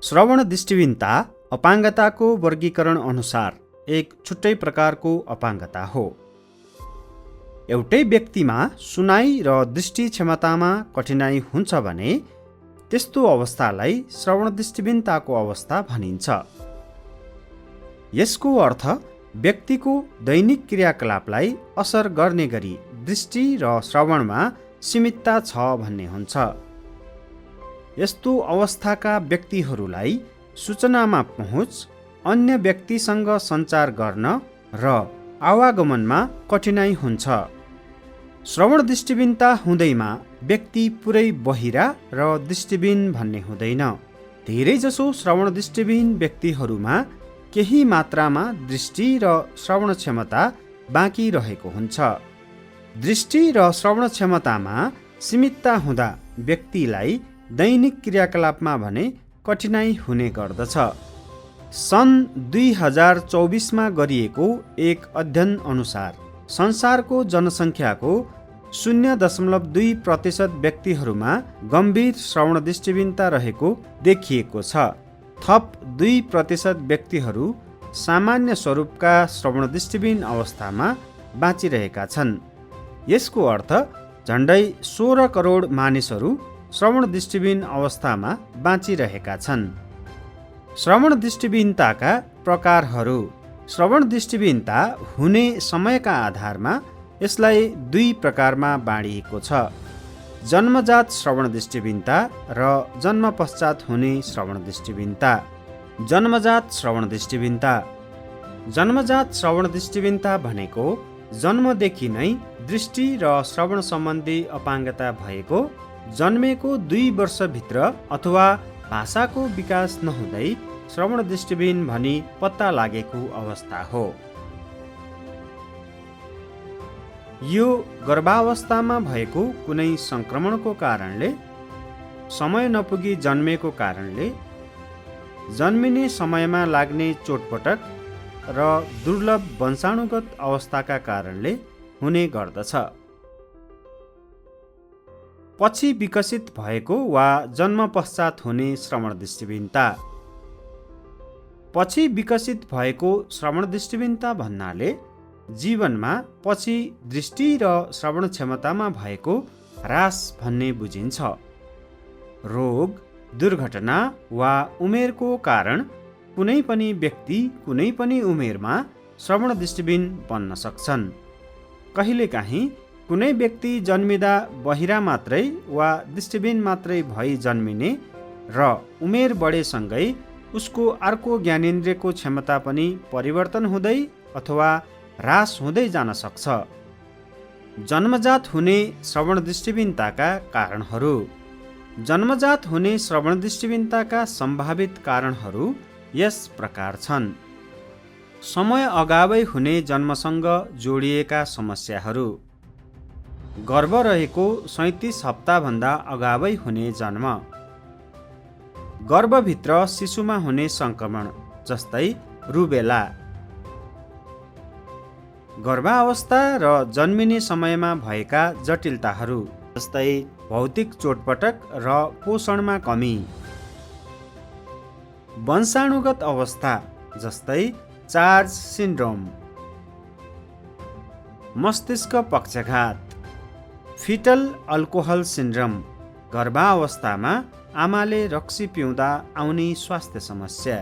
श्रवण दृष्टिहीनता अपाङ्गताको वर्गीकरण अनुसार एक छुट्टै प्रकारको अपाङ्गता हो। एउटै व्यक्तिमा सुनाइ र दृष्टि क्षमतामा कठिनाइ हुन्छ भने त्यस्तो अवस्थालाई श्रवण दृष्टिहीनताको अवस्था भनिन्छ। यसको अर्थ व्यक्तिको दैनिक क्रियाकलापलाई असर गर्ने गरी दृष्टि र श्रवणमा सीमितता छ भन्ने हुन्छ। यस्तो अवस्थाका व्यक्तिहरूलाई सूचनामा पहुँच, अन्य व्यक्तिसँग सञ्चार गर्न र आवागमनमा कठिनाइ हुन्छ। श्रवण दृष्टिहीनता हुँदैमा व्यक्ति पुरै बहिरा र दृष्टिहीन भन्ने हुँदैन। धेरैजसो श्रवण दृष्टिहीन व्यक्तिहरूमा केही मात्रामा दृष्टि र श्रवण क्षमता बाँकी रहेको हुन्छ। दृष्टि र श्रवण क्षमतामा सीमितता हुँदा व्यक्तिलाई दैनिक क्रियाकलापमा भने कठिनाइ हुने गर्दछ। सन् 2024मा गरिएको एक अध्ययन अनुसार संसारको जनसङ्ख्याको 0.2% व्यक्तिहरूमा गम्भीर श्रवण दृष्टिहीनता रहेको देखिएको छ। थप 2% व्यक्तिहरू सामान्य स्वरूपका श्रवण दृष्टिहीन अवस्थामा बाँचिरहेका छन्। यसको अर्थ झन्डै 16 करोड मानिसहरू श्रवण दृष्टिहीन अवस्थामा बाँचिरहेका छन्। श्रवण दृष्टिहीनताका प्रकारहरू। श्रवण दृष्टिहीनता हुने समयका आधारमा यसलाई 2 प्रकारमा बाँडिएको छ: जन्मजात श्रवण दृष्टिहीनता र जन्म पश्चात हुने श्रवण दृष्टिहीनता। जन्मजात श्रवण दृष्टिहीनता। जन्मजात श्रवण दृष्टिहीनता भनेको जन्मदेखि नै दृष्टि र श्रवण सम्बन्धी अपाङ्गता भएको, जन्मेको 2 वर्षभित्र अथवा भाषाको विकास नहुँदै श्रवण दृष्टिहीन भनी पत्ता लागेको अवस्था हो। यो गर्भावस्थामा भएको कुनै सङ्क्रमणको कारणले, समय नपुगी जन्मेको कारणले, जन्मिने समयमा लाग्ने चोटपटक र दुर्लभ वंशाणुगत अवस्थाका कारणले हुने गर्दछ। पछि विकसित भएको वा जन्म पश्चात हुने श्रवण दृष्टिहीनता। पछि विकसित भएको श्रवण दृष्टिहीनता भन्नाले जीवनमा पछि दृष्टि र श्रवण क्षमतामा भएको ह्रास भन्ने बुझिन्छ। रोग, दुर्घटना वा उमेरको कारण कुनै पनि व्यक्ति कुनै पनि उमेरमा श्रवण दृष्टिहीन बन्न सक्छन्। कहिलेकाहीँ कुनै व्यक्ति जन्मिँदा बहिरा मात्रै वा दृष्टिहीन मात्रै भई जन्मिने र उमेर बढेसँगै उसको अर्को ज्ञानेन्द्रियको क्षमता पनि परिवर्तन हुँदै अथवा ह्रास हुँदै जान सक्छ। जन्मजात हुने श्रवण दृष्टिहीनताका कारणहरू। जन्मजात हुने श्रवण दृष्टिहीनताका सम्भावित कारणहरू यस प्रकार छन्: समय अगावै हुने जन्मसँग जोडिएका समस्याहरू, गर्भ रहेको 37 हप्ताभन्दा अगावै हुने जन्म, गर्भभित्र शिशुमा हुने सङ्क्रमण जस्तै रुबेला, गर्भावस्था र जन्मिने समयमा भएका जटिलताहरू जस्तै भौतिक चोटपटक र पोषणमा कमी, वंशाणुगत अवस्था जस्तै चार्ज सिन्ड्रोम, मस्तिष्क पक्षघात, फिटल अल्कोहल सिन्ड्रोम, गर्भावस्थामा आमाले रक्सी पिउँदा आउने स्वास्थ्य समस्या,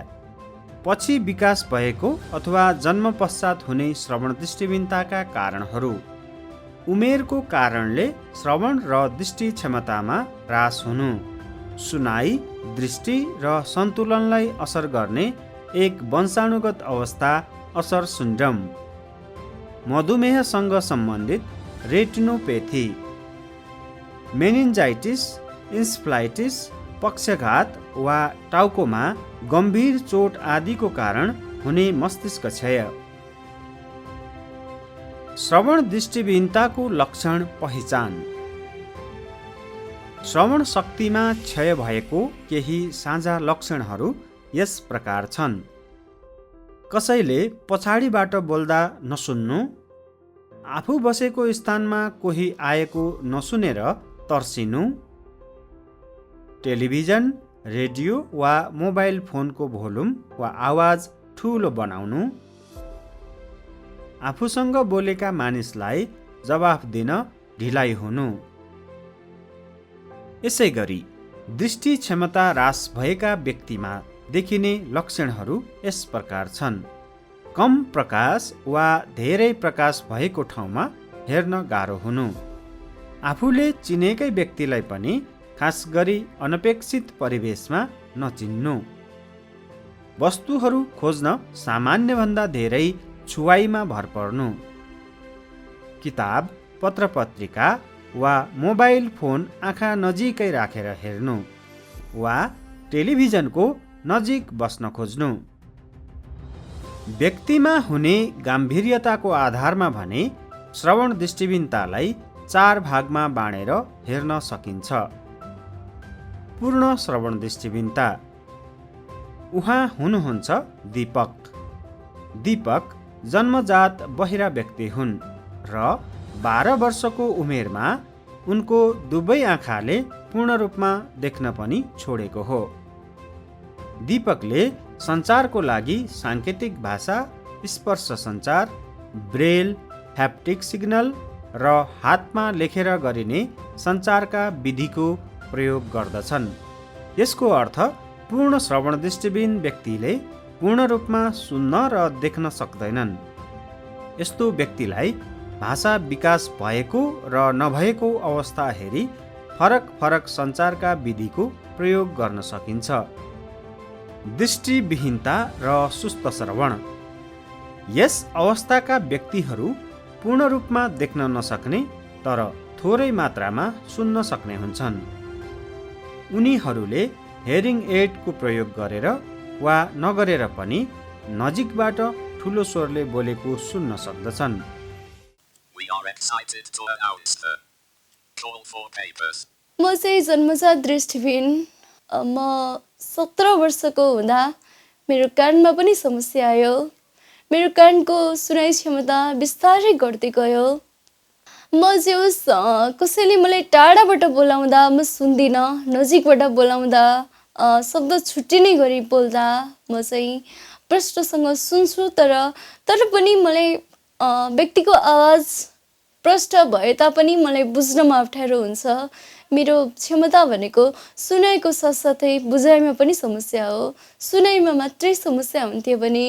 पछि विकास भएको अथवा जन्म पश्चात हुने श्रवण दृष्टिहीनताका कारणहरू, उमेरको कारणले श्रवण र दृष्टि क्षमतामा ह्रास हुनु, सुनाइ, दृष्टि र सन्तुलनलाई असर गर्ने एक वंशाणुगत अवस्था असर सिन्ड्रोम, मधुमेहसँग सम्बन्धित रेटिनोपेथी, मेनिन्जाइटिस, इन्सेफ्लाइटिस, पक्षघात वा टाउकोमा गम्भीर चोट आदिको कारण हुने मस्तिष्क क्षय। श्रवण दृष्टिहीनताको लक्षण पहिचान। श्रवण शक्तिमा क्षय भएको केही साझा लक्षणहरू यस प्रकार छन्: कसैले पछाडिबाट बोल्दा नसुन्नु, आफू बसेको स्थानमा कोही आएको नसुनेर तर्सिनु, टेलिभिजन, रेडियो वा मोबाइल फोनको भोल्युम वा आवाज ठुलो बनाउनु, आफूसँग बोलेका मानिसलाई जवाफ दिन ढिलाइ हुनु। यसै गरी दृष्टि क्षमता ह्रास भएका व्यक्तिमा देखिने लक्षणहरू यस प्रकार छन्। कम प्रकाश वा धेरै प्रकाश भएको ठाउँमा हेर्न गाह्रो हुनु, आफूले चिनेकै व्यक्तिलाई पनि खास गरी अनपेक्षित परिवेशमा नचिन्नु, वस्तुहरू खोज्न सामान्यभन्दा धेरै छुवाईमा भर पर्नु, किताब, पत्रपत्रिका वा मोबाइल फोन आँखा नजिकै राखेर हेर्नु वा टेलिभिजनको नजिक बस्न खोज्नु। व्यक्तिमा हुने गाम्भीर्यताको आधारमा भने श्रवण दृष्टिहीनतालाई 4 भागमा बाँडेर हेर्न सकिन्छ। पूर्ण श्रवण दृष्टिहीनता। उहाँ हुनुहुन्छ दीपक। दीपक जन्मजात बहिरा व्यक्ति हुन् र 12 वर्षको उमेरमा उनको दुवै आँखाले पूर्ण रूपमा देख्न पनि छोडेको हो। दीपकले सञ्चारको लागि साङ्केतिक भाषा, स्पर्श सञ्चार, ब्रेल, ह्याप्टिक सिग्नल र हातमा लेखेर गरिने सञ्चारका विधिको प्रयोग गर्दछन्। यसको अर्थ पूर्ण श्रवण दृष्टिहीन व्यक्तिले पूर्ण रूपमा सुन्न र देख्न सक्दैनन्। यस्तो व्यक्तिलाई भाषा विकास भएको र नभएको अवस्था हेरी फरक फरक सञ्चारका विधिको प्रयोग गर्न सकिन्छ। दृष्टिविहीनता र सुस्त श्रवण। यस अवस्थाका व्यक्तिहरू पूर्ण रूपमा देख्न नसक्ने तर थोरै मात्रामा सुन्न सक्ने हुन्छन्। उनीहरूले हेरिङ एडको प्रयोग गरेर वा नगरेर पनि नजिकबाट ठुलो स्वरले बोलेको सुन्न सक्दछन्। म चाहिँ जन्मजात दृष्टिहीन। म 17 वर्षको हुँदा मेरो कानमा पनि समस्या आयो। मेरो कानको सुनाइ क्षमता बिस्तारै घट्दै गयो। म जे होस् कसैले मलाई टाढाबाट बोलाउँदा म सुन्दिनँ, नजिकबाट बोलाउँदा शब्द छुट्टिने गरी बोल्दा म चाहिँ प्रष्टसँग सुन्छु। तर पनि मलाई व्यक्तिको आवाज प्रष्ट भए तापनि मलाई बुझ्नमा अप्ठ्यारो हुन्छ। मेरो क्षमता भनेको सुनाइको साथसाथै बुझाइमा पनि समस्या हो। सुनाइमा मात्रै समस्या हुन्थ्यो भने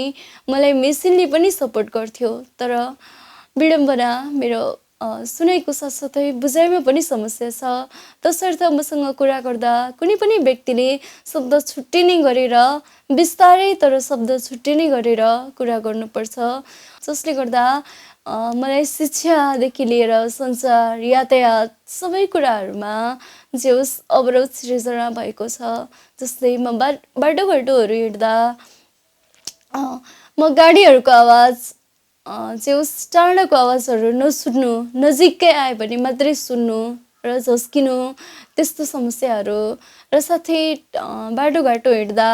मलाई मेसिनले पनि सपोर्ट गर्थ्यो, तर विडम्बना मेरो सुनाइको साथसाथै बुझाइमा पनि समस्या छ। तसर्थ मसँग कुरा गर्दा कुनै पनि व्यक्तिले शब्द छुट्टिने गरेर बिस्तारै तर शब्द छुट्टिने गरेर कुरा गर्नुपर्छ, जसले गर्दा मलाई शिक्षादेखि लिएर सञ्चार, यातायात सबै कुराहरूमा जे होस् अवरोध सृजना भएको छ। जस्तै म बाटोघाटोहरू हिँड्दा म गाडीहरूको आवाज जे होस् टाढाको आवाजहरू नसुन्नु, नजिकै आयो भने मात्रै सुन्नु र झस्किनु, त्यस्तो समस्याहरू। र साथै बाटोघाटो हिँड्दा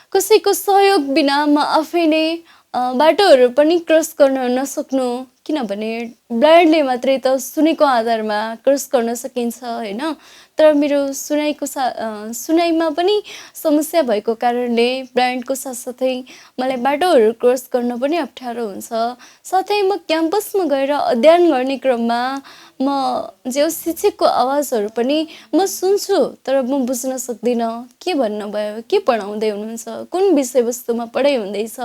कसैको सहयोग बिना म आफै नै बाटोहरू पनि क्रस गर्न नसक्नु, किनभने ब्लाइन्डले मात्रै त सुनेको आधारमा क्रस गर्न सकिन्छ होइन। तर मेरो सुनाइमा पनि समस्या भएको कारणले ब्लाइन्डको साथसाथै मलाई बाटोहरू क्रस गर्न पनि अप्ठ्यारो हुन्छ। साथै म क्याम्पसमा गएर अध्ययन गर्ने क्रममा म जे शिक्षकको आवाजहरू पनि म सुन्छु, तर म बुझ्न सक्दिनँ के भन्नुभयो, के पढाउँदै हुनुहुन्छ, कुन विषयवस्तुमा पढाइ हुँदैछ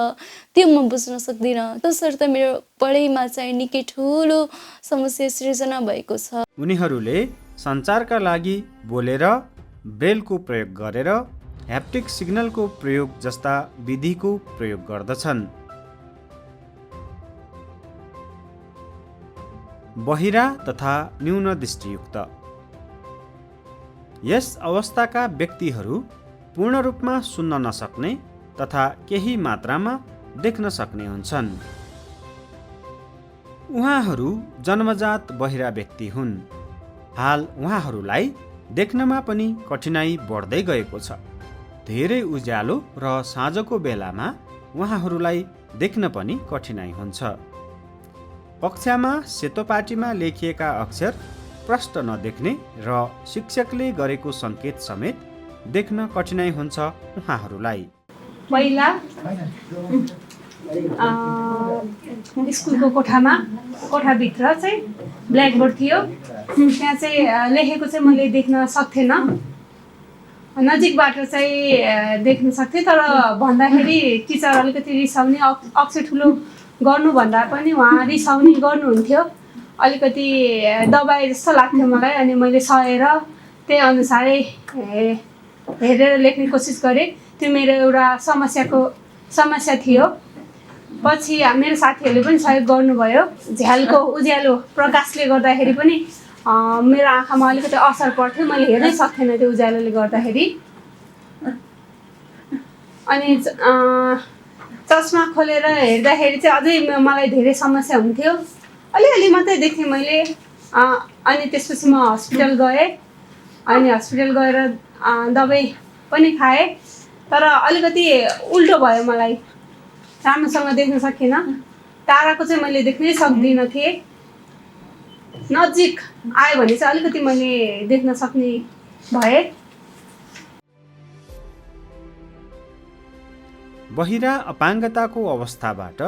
त्यो म बुझ्न सक्दिनँ। तसर्थ मेरो पढाइमा चाहिँ निकै ठुलो समस्या सृजना भएको छ। उनीहरूले सञ्चारका लागि बोलेर, ब्रेलको प्रयोग गरेर, ह्याप्टिक सिग्नलको प्रयोग जस्ता विधिको प्रयोग गर्दछन्। बहिरा तथा न्यून दृष्टियुक्त। यस अवस्थाका व्यक्तिहरू पूर्ण रूपमा सुन्न नसक्ने तथा केही मात्रामा देख्न सक्ने हुन्छन्। उहाँहरू जन्मजात बहिरा व्यक्ति हुन्। हाल उहाँहरूलाई देख्नमा पनि कठिनाइ बढ्दै गएको छ। धेरै उज्यालो र साँझको बेलामा उहाँहरूलाई देख्न पनि कठिनाइ हुन्छ। कक्षामा सेतोपाटीमा लेखिएका अक्षर प्रष्ट नदेख्ने र शिक्षकले गरेको सङ्केत समेत देख्न कठिनाइ हुन्छ उहाँहरूलाई। पहिला स्कुलको कोठाभित्र चाहिँ ब्ल्याकबोर्ड थियो, त्यहाँ चाहिँ लेखेको चाहिँ मैले देख्न सक्थेन, नजिकबाट चाहिँ देख्न सक्थेँ। तर भन्दाखेरि टिचर अलिकति रिसाउने, अक्षर ठुलो गर्नुभन्दा पनि उहाँ रिसाउने गर्नुहुन्थ्यो, अलिकति दबाए जस्तो लाग्थ्यो मलाई। अनि मैले सहेर त्यही अनुसारै हेरेर लेख्ने कोसिस गरेँ। त्यो मेरो एउटा समस्या थियो। पछि मेरो साथीहरूले पनि सहयोग गर्नुभयो। झ्यालको उज्यालो प्रकाशले गर्दाखेरि पनि मेरो आँखामा अलिकति असर पर्थ्यो, मैले हेर्नै सक्थेन त्यो उज्यालोले गर्दाखेरि। अनि चस्मा खोलेर हेर्दाखेरि चाहिँ अझै मलाई धेरै समस्या हुन्थ्यो, अलिअलि मात्रै देख्थेँ मैले। अनि त्यसपछि म हस्पिटल गएँ, अनि हस्पिटल गएर दबाई पनि खाएँ, तर अलिकति उल्टो भयो, मलाई राम्रोसँग देख्न सकिनँ। ताराको चाहिँ मैले देख्नै सक्दिनँ थिएँ, नजिक आयो भने चाहिँ अलिकति मैले देख्न सक्ने भएँ। बहिरा अपाङ्गताको अवस्थाबाट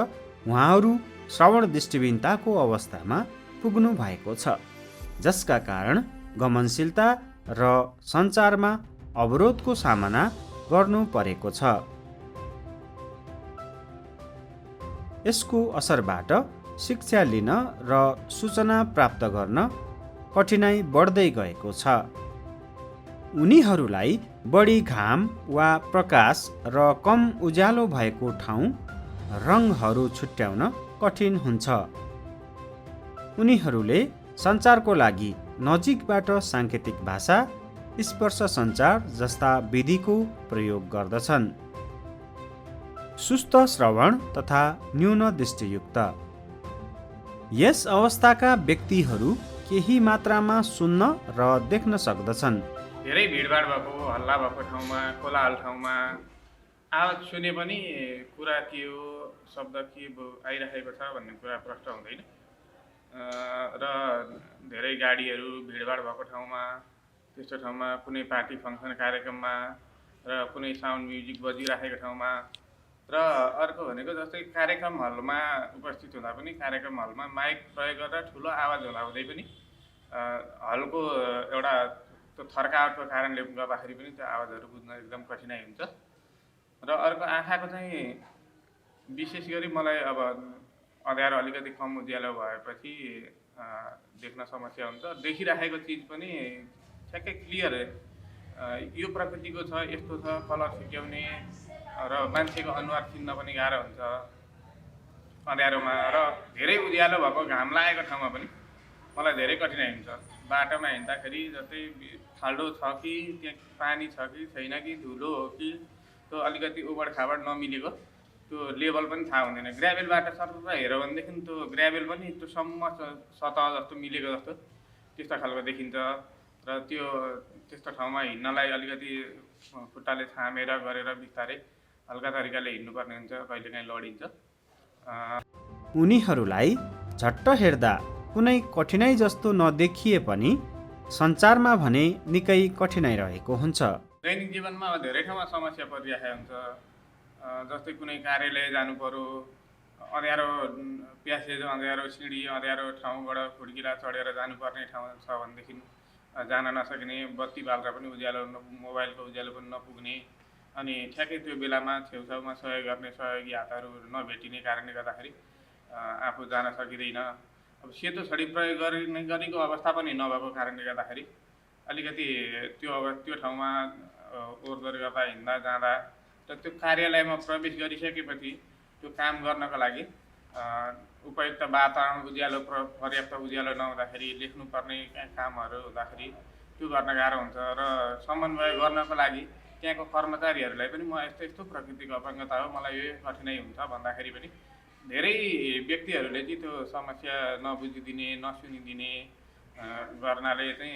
उहाँहरू श्रवण दृष्टिहीनताको अवस्थामा पुग्नु भएको छ, जसका कारण गमनशीलता र सञ्चारमा अवरोधको सामना गर्नु परेको छ। यसको असरबाट शिक्षा लिन र सूचना प्राप्त गर्न कठिनाइ बढ्दै गएको छ। उनीहरूलाई बढी घाम वा प्रकाश र कम उज्यालो भएको ठाउँ रङहरू छुट्याउन कठिन हुन्छ। उनीहरूले सञ्चारको लागि नजिकबाट साङ्केतिक भाषा, स्पर्श सञ्चार जस्ता विधिको प्रयोग गर्दछन्। सुस्त श्रवण तथा न्यून दृष्टियुक्त यस अवस्थाका व्यक्तिहरू केही मात्रामा सुन्न र देख्न सक्दछन्। धेरै भिडभाड भएको, हल्ला भएको ठाउँमा, कोलाहल ठाउँमा आवाज सुने पनि कुरा के हो, शब्द के आइरहेको छ भन्ने कुरा प्रष्ट हुँदैन। र धेरै गाडीहरू भिडभाड भएको ठाउँमा, त्यस्तो ठाउँमा कुनै पार्टी फङ्सन कार्यक्रममा र कुनै साउन्ड म्युजिक बजिरहेको ठाउँमा, र अर्को भनेको जस्तै कार्यक्रम हलमा उपस्थित हुँदा पनि कार्यक्रम हलमा माइक प्रयोग गरेर ठुलो आवाज हुँदाहुँदै पनि हलको एउटा त्यो थर्कावटको कारणले गर्दाखेरि पनि त्यो आवाजहरू बुझ्न एकदम कठिनाइ हुन्छ। र अर्को आँखाको चाहिँ विशेष गरी मलाई अब अँध्यारो अलिकति कम उज्यालो भएपछि देख्न समस्या हुन्छ। देखिराखेको चिज पनि ठ्याक्कै क्लियर यो प्रकृतिको छ, यस्तो छ, कलर सिक्याउने र मान्छेको अनुहार चिन्न पनि गाह्रो हुन्छ अँध्यारोमा। र धेरै उज्यालो भएको घाम लागेको ठाउँमा पनि मलाई धेरै कठिनाइ हुन्छ। बाटोमा हिँड्दाखेरि जस्तै खाल्डो छ कि त्यहाँ पानी छ कि छैन कि धुलो हो कि त्यो अलिकति उबड खाबड नमिलेको त्यो लेभल पनि थाहा हुँदैन। ग्राभेल बाटो सर्वत्र हेऱ्यो भनेदेखि त्यो ग्राभेल पनि त्यो सम्म सतह जस्तो मिलेको जस्तो त्यस्तो खालको देखिन्छ। र त्यस्तो ठाउँमा हिँड्नलाई अलिकति खुट्टाले थामेर गरेर बिस्तारै हल्का तरिकाले हिँड्नुपर्ने हुन्छ, कहिलेकाहीँ लडिन्छ। उनीहरूलाई झट्ट हेर्दा कुनै कठिनाइ जस्तो नदेखिए पनि सञ्चारमा भने निकै कठिनाइ रहेको हुन्छ। दैनिक जीवनमा धेरै ठाउँमा समस्या परिरहेको हुन्छ। जस्तै कुनै कार्यालय जानु पर्यो, अँध्यारो प्यासेज, अँध्यारो सिँढी, अँध्यारो ठाउँबाट खुड्किला चढेर जानुपर्ने ठाउँ छ भनेदेखि जान नसक्ने, बत्ती बाल्दा पनि उज्यालो, मोबाइलको उज्यालो पनि नपुग्ने, अनि ठ्याक्कै त्यो बेलामा छेउछाउमा सहयोग गर्ने सहयोगी हातहरू नभेटिने कारणले गर्दाखेरि आफू जान सकिँदैन। अब सेतो छडी प्रयोग गरेको अवस्था पनि नभएको कारणले गर्दाखेरि अलिकति त्यो ठाउँमा ओहोरदोहोर गर्दा, हिँड्दा जाँदा र त्यो कार्यालयमा प्रवेश गरिसकेपछि त्यो काम गर्नको लागि उपयुक्त वातावरण, उज्यालो, पर्याप्त उज्यालो नहुँदाखेरि, लेख्नुपर्ने कामहरू हुँदाखेरि त्यो गर्न गाह्रो हुन्छ। र समन्वय गर्नको लागि त्यहाँको कर्मचारीहरूलाई पनि म यस्तो प्रकृतिको अपाङ्गता हो, मलाई यो कठिनाइ हुन्छ भन्दाखेरि पनि धेरै व्यक्तिहरूले चाहिँ त्यो समस्या नबुझिदिने, नसुनिदिने गर्नाले चाहिँ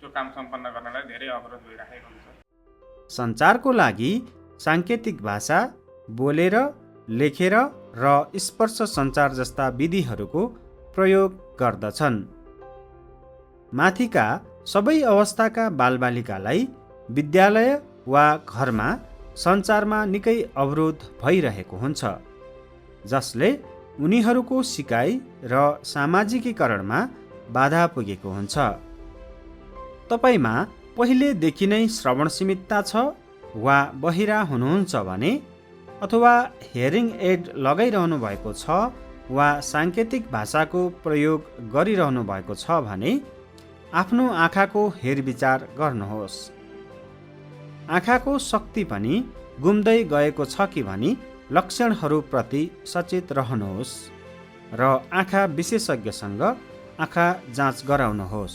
त्यो काम सम्पन्न गर्नलाई धेरै अवरोध भइरहेको हुन्छ। सञ्चारको लागि साङ्केतिक भाषा, बोलेर, लेखेर र स्पर्श सञ्चार जस्ता विधिहरूको प्रयोग गर्दछन्। माथिका सबै अवस्थाका बालबालिकालाई विद्यालय वा घरमा सञ्चारमा निकै अवरोध भइरहेको हुन्छ, जसले उनीहरूको सिकाइ र सामाजिकीकरणमा बाधा पुगेको हुन्छ। तपाईमा पहिलेदेखि नै श्रवण सीमितता छ वा बहिरा हुनुहुन्छ भने, अथवा हियरिङ एड लगाइरहनु भएको छ वा साङ्केतिक भाषाको प्रयोग गरिरहनु भएको छ भने आफ्नो आँखाको हेरविचार गर्नुहोस्। आँखाको शक्ति पनि गुम्दै गएको छ कि भनी लक्षणहरूप्रति सचेत रहनुहोस् र आँखा विशेषज्ञसँग आँखा जाँच गराउनुहोस्।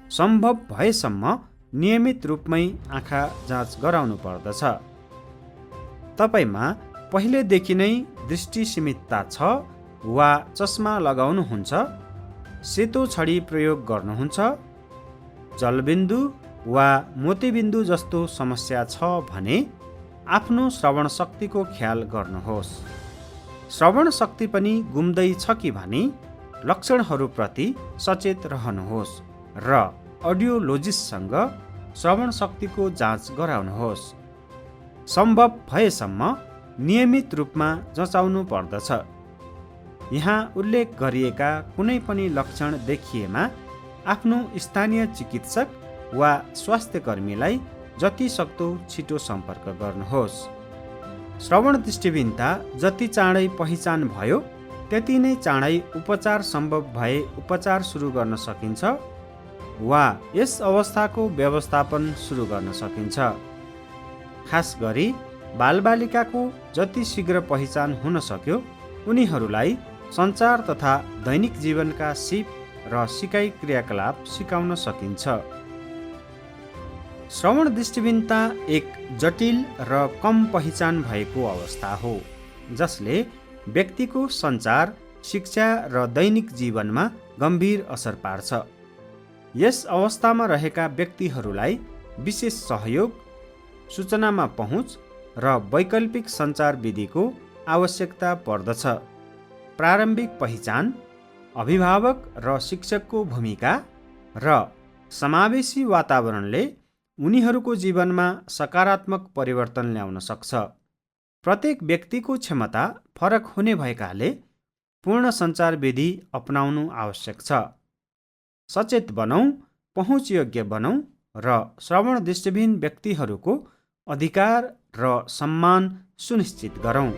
सम्भव भएसम्म नियमित रूपमै आँखा जाँच गराउनु पर्दछ। तपाईमा पहिलेदेखि नै दृष्टि सीमितता छ वा चस्मा लगाउनुहुन्छ, सेतो छडी प्रयोग गर्नुहुन्छ, जलबिन्दु वा मोतीबिन्दु जस्तो समस्या छ भने आफ्नो श्रवण शक्तिको ख्याल गर्नुहोस्। श्रवण शक्ति पनि गुम्दै छ कि भनी लक्षणहरूप्रति सचेत रहनुहोस् र अडियोलोजिस्टसँग श्रवण शक्तिको जाँच गराउनुहोस्। सम्भव भएसम्म नियमित रूपमा जँचाउनु पर्दछ। यहाँ उल्लेख गरिएका कुनै पनि लक्षण देखिएमा आफ्नो स्थानीय चिकित्सक वा स्वास्थ्यकर्मीलाई जति सक्दो छिटो सम्पर्क गर्नुहोस्। श्रवण दृष्टिहीनता जति चाँडै पहिचान भयो त्यति नै चाँडै उपचार सम्भव भए उपचार सुरु गर्न सकिन्छ वा यस अवस्थाको व्यवस्थापन सुरु गर्न सकिन्छ। खास गरी बालबालिकाको जति शीघ्र पहिचान हुन सक्यो उनीहरूलाई सञ्चार तथा दैनिक जीवनका सिप र सिकाइ क्रियाकलाप सिकाउन सकिन्छ। श्रवण दृष्टिहीनता एक जटिल र कम पहिचान भएको अवस्था हो, जसले व्यक्तिको सञ्चार, शिक्षा र दैनिक जीवनमा गम्भीर असर पार्छ। यस अवस्थामा रहेका व्यक्तिहरूलाई विशेष सहयोग, सूचनामा पहुँच र वैकल्पिक सञ्चार विधिको आवश्यकता पर्दछ। प्रारम्भिक पहिचान, अभिभावक र शिक्षकको भूमिका र समावेशी वातावरणले उनीहरूको जीवनमा सकारात्मक परिवर्तन ल्याउन सक्छ। प्रत्येक व्यक्तिको क्षमता फरक हुने भएकाले पूर्ण सञ्चार विधि अपनाउनु आवश्यक छ। सचेत बनौँ, पहुँचयोग्य बनौँ र श्रवण दृष्टिहीन व्यक्तिहरूको अधिकार र सम्मान सुनिश्चित गरौँ।